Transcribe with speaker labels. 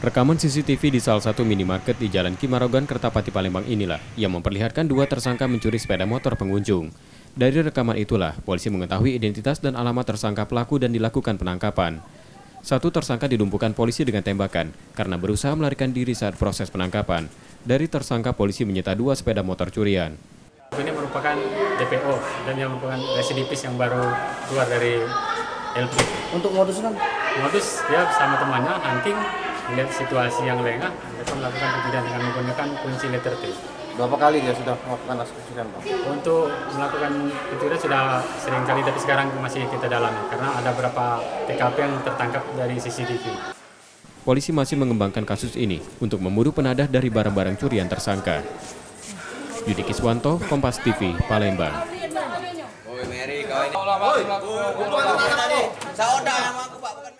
Speaker 1: Rekaman CCTV di salah satu minimarket di Jalan Kimarogan, Kertapati, Palembang inilah yang memperlihatkan dua tersangka mencuri sepeda motor pengunjung. Dari rekaman itulah, polisi mengetahui identitas dan alamat tersangka pelaku dan dilakukan penangkapan. Satu tersangka dilumpuhkan polisi dengan tembakan karena berusaha melarikan diri saat proses penangkapan. Dari tersangka, polisi menyita dua sepeda motor curian.
Speaker 2: Ini merupakan DPO dan yang merupakan residivis yang baru keluar dari LP.
Speaker 3: Untuk modusnya?
Speaker 2: Modus dia bersama temannya hunting, melihat situasi yang lengah, mereka melakukan pencurian dengan menggunakan kunci letter T.
Speaker 3: Berapa kali dia sudah melakukan aksi pencurian, Pak?
Speaker 2: Untuk melakukan pencurian sudah sering kali, tapi sekarang masih kita dalami karena ada beberapa TKP yang tertangkap dari CCTV.
Speaker 1: Polisi masih mengembangkan kasus ini untuk memburu penadah dari barang-barang curian tersangka. Yudi Kiswanto, Kompas TV, Palembang.